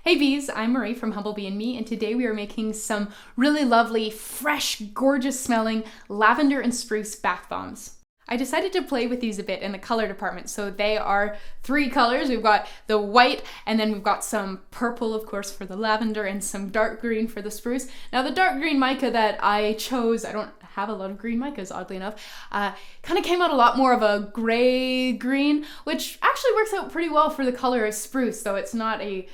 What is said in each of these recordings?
Hey bees, I'm Marie from Humblebee and Me, and today we are making some really lovely, fresh, gorgeous smelling lavender and spruce bath bombs. I decided to play with these a bit in the color department, so they are 3 colors. We've got the white, and then we've got some purple, of course, for the lavender, and some dark green for the spruce. Now the dark green mica that I chose, I don't have a lot of green micas, oddly enough, kind of came out a lot more of a gray green, which actually works out pretty well for the color of spruce, though it's not a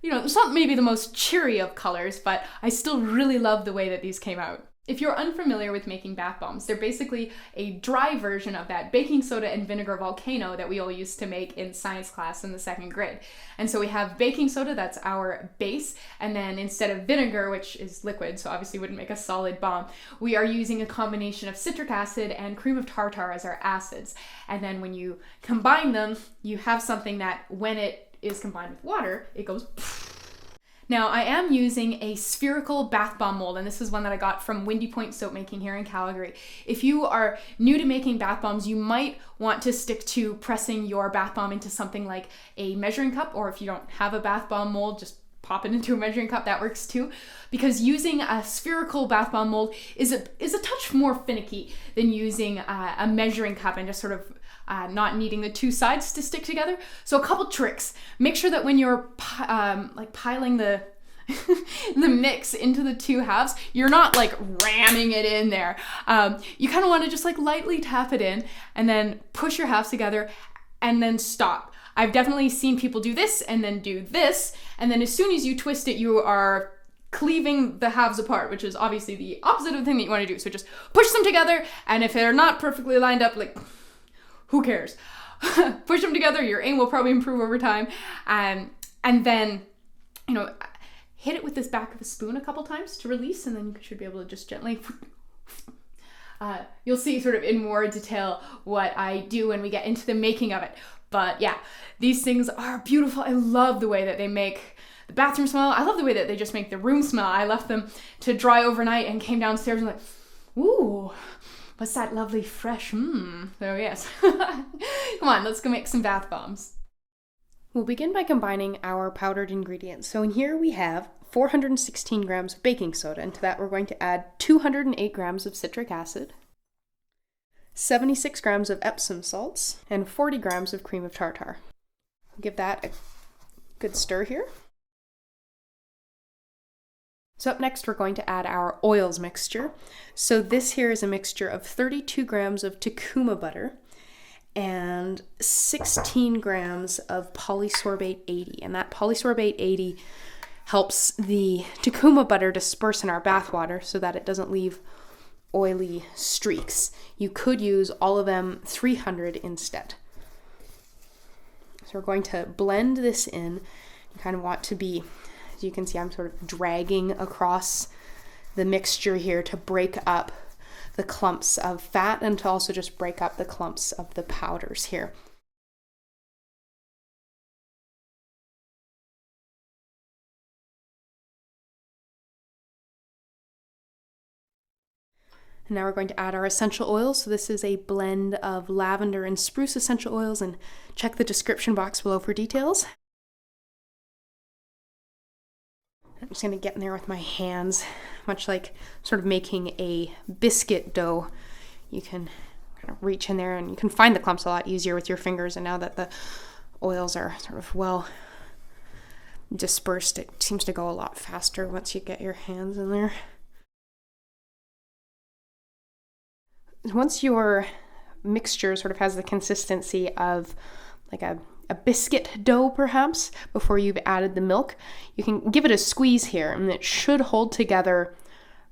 it's not maybe the most cheery of colors, but I still really love the way that these came out. If you're unfamiliar with making bath bombs, they're basically a dry version of that baking soda and vinegar volcano that we all used to make in science class in the 2nd grade. And so we have baking soda, that's our base, and then instead of vinegar, which is liquid, so obviously wouldn't make a solid bomb, we are using a combination of citric acid and cream of tartar as our acids. And then when you combine them, you have something that when it is combined with water, it goes. Now I am using a spherical bath bomb mold, and this is one that I got from Windy Point Soap Making here in Calgary. If you are new to making bath bombs, you might want to stick to pressing your bath bomb into something like a measuring cup, or if you don't have a bath bomb mold, just pop it into a measuring cup, that works too. Because using a spherical bath bomb mold is a touch more finicky than using a measuring cup and just sort of not needing the 2 sides to stick together. So a couple tricks. Make sure that when you're piling the the mix into the 2 halves, you're not like ramming it in there. You kind of want to just like lightly tap it in and then push your halves together and then stop. I've definitely seen people do this and then do this, and then as soon as you twist it, you are cleaving the halves apart, which is obviously the opposite of the thing that you want to do. So just push them together, and if they're not perfectly lined up, like, who cares? Push them together, your aim will probably improve over time. And then, hit it with this back of a spoon a couple times to release, and then you should be able to just gently you'll see sort of in more detail what I do when we get into the making of it. But yeah, these things are beautiful. I love the way that they make the bathroom smell. I love the way that they just make the room smell. I left them to dry overnight and came downstairs and like, ooh, what's that lovely fresh, So yes, come on, let's go make some bath bombs. We'll begin by combining our powdered ingredients. So in here we have 416 grams of baking soda, and to that we're going to add 208 grams of citric acid, 76 grams of Epsom salts, and 40 grams of cream of tartar. Give that a good stir here. So up next we're going to add our oils mixture. So this here is a mixture of 32 grams of tucuma butter and 16 grams of Polysorbate 80. And that Polysorbate 80 helps the tucuma butter disperse in our bath water so that it doesn't leave oily streaks. You could use Olivem 300 instead. So we're going to blend this in. You kind of want to be, as you can see, I'm sort of dragging across the mixture here to break up the clumps of fat and to also just break up the clumps of the powders here. And now we're going to add our essential oils. So this is a blend of lavender and spruce essential oils, and check the description box below for details. I'm just going to get in there with my hands, much like sort of making a biscuit dough. You can kind of reach in there and you can find the clumps a lot easier with your fingers, and now that the oils are sort of well dispersed, it seems to go a lot faster once you get your hands in there. Once your mixture sort of has the consistency of like a biscuit dough perhaps, before you've added the milk, you can give it a squeeze here and it should hold together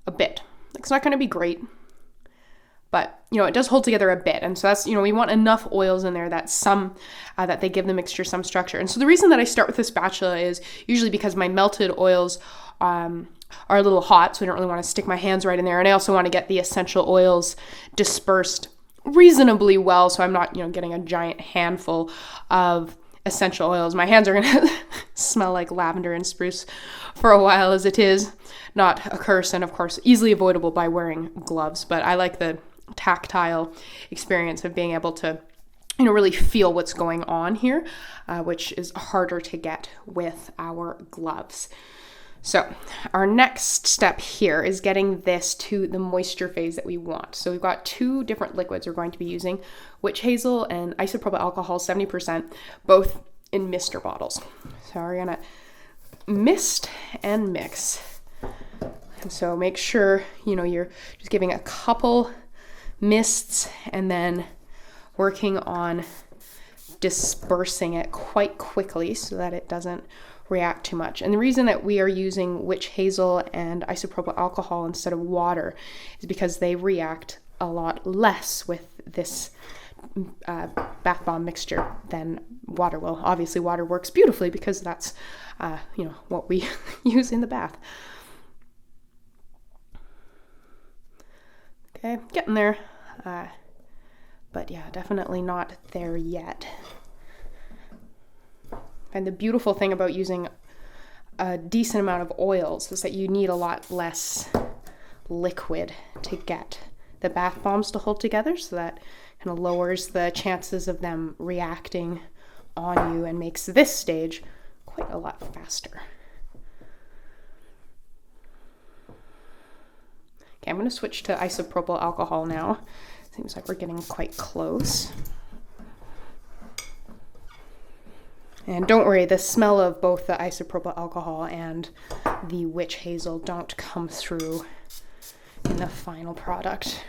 a bit. It's not going to be great, but it does hold together a bit. And so that's, we want enough oils in there that that they give the mixture some structure. And so the reason that I start with the spatula is usually because my melted oils are a little hot, so I don't really want to stick my hands right in there. And I also want to get the essential oils dispersed reasonably well, so I'm not, getting a giant handful of essential oils. My hands are going to smell like lavender and spruce for a while as it is. Not a curse, and of course easily avoidable by wearing gloves, but I like the tactile experience of being able to really feel what's going on here, which is harder to get with our gloves. So our next step here is getting this to the moisture phase that we want. So we've got 2 different liquids we're going to be using, witch hazel and isopropyl alcohol 70%, both in mister bottles. So we're gonna mist and mix. And so make sure, you're just giving a couple mists and then working on dispersing it quite quickly so that it doesn't react too much. And the reason that we are using witch hazel and isopropyl alcohol instead of water is because they react a lot less with this bath bomb mixture than water will. Obviously water works beautifully because that's what we use in the bath. Okay, getting there, but yeah, definitely not there yet. And the beautiful thing about using a decent amount of oils is that you need a lot less liquid to get the bath bombs to hold together, so that kind of lowers the chances of them reacting on you and makes this stage quite a lot faster. Okay, I'm going to switch to isopropyl alcohol now. Seems like we're getting quite close. And don't worry, the smell of both the isopropyl alcohol and the witch hazel don't come through in the final product.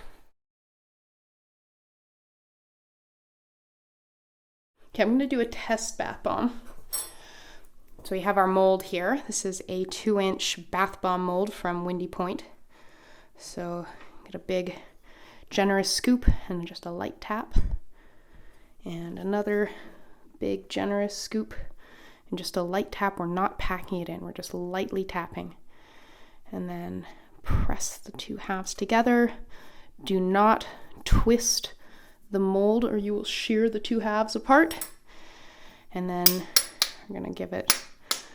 Okay, I'm going to do a test bath bomb. So we have our mold here. This is a 2-inch bath bomb mold from Windy Point. So get a big generous scoop and just a light tap. And another big generous scoop and just a light tap. We're not packing it in, we're just lightly tapping. And then press the 2 halves together. Do not twist the mold or you will shear the 2 halves apart. And then we're going to give it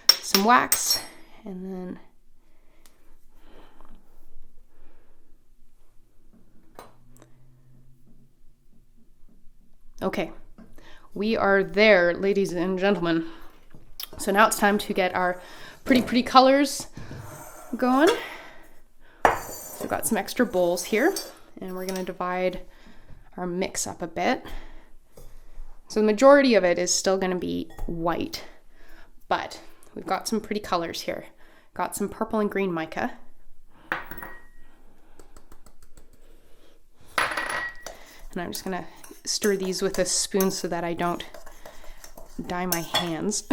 some wax and then okay. We are there, ladies and gentlemen. So now it's time to get our pretty colors going. So we've got some extra bowls here, and we're going to divide our mix up a bit. So the majority of it is still going to be white, but we've got some pretty colors here. Got some purple and green mica. And I'm just going to stir these with a spoon so that I don't dye my hands.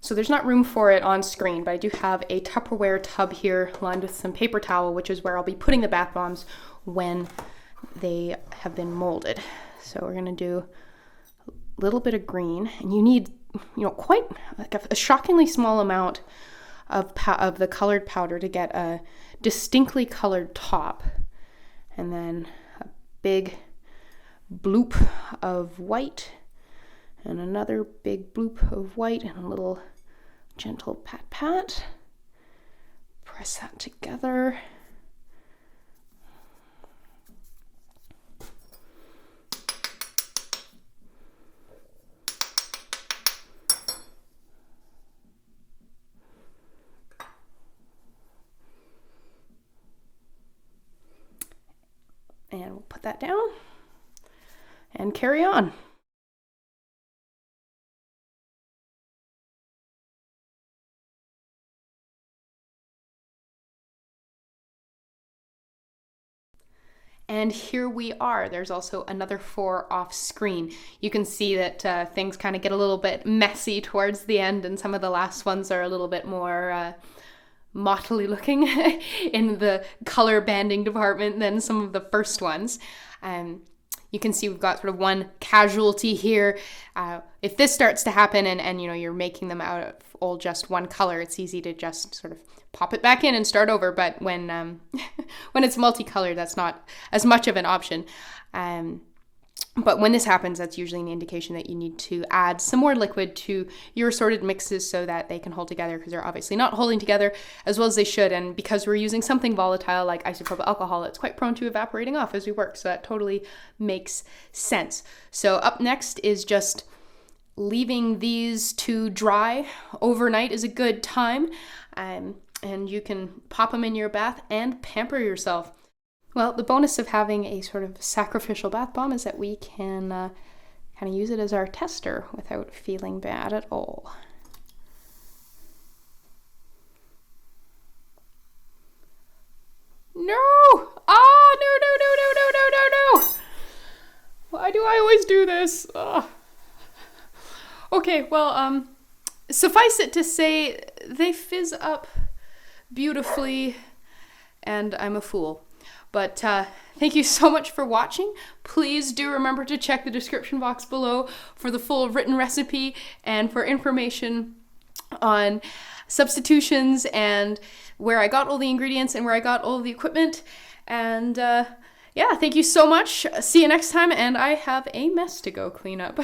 So there's not room for it on screen, but I do have a Tupperware tub here lined with some paper towel, which is where I'll be putting the bath bombs when they have been molded. So we're going to do a little bit of green, and you need, quite like a shockingly small amount of the colored powder to get a distinctly colored top, and then a big bloop of white and another big bloop of white and a little gentle pat. Press that together. And we'll put that down and carry on. And here we are. There's also another 4 off screen. You can see that things kind of get a little bit messy towards the end, and some of the last ones are a little bit more motley looking in the color banding department than some of the first ones. You can see we've got sort of one casualty here. If this starts to happen and you're making them out of all just one color, it's easy to just sort of pop it back in and start over. But when when it's multicolored, that's not as much of an option. But when this happens, that's usually an indication that you need to add some more liquid to your assorted mixes so that they can hold together, because they're obviously not holding together as well as they should. And because we're using something volatile like isopropyl alcohol, it's quite prone to evaporating off as we work. So that totally makes sense. So up next is just leaving these to dry. Overnight is a good time. And you can pop them in your bath and pamper yourself. Well, the bonus of having a sort of sacrificial bath bomb is that we can kind of use it as our tester without feeling bad at all. No! Ah, no. Why do I always do this? Okay, well, suffice it to say, they fizz up beautifully, and I'm a fool. But thank you so much for watching. Please do remember to check the description box below for the full written recipe and for information on substitutions and where I got all the ingredients and where I got all the equipment. And yeah, thank you so much. See you next time, and I have a mess to go clean up.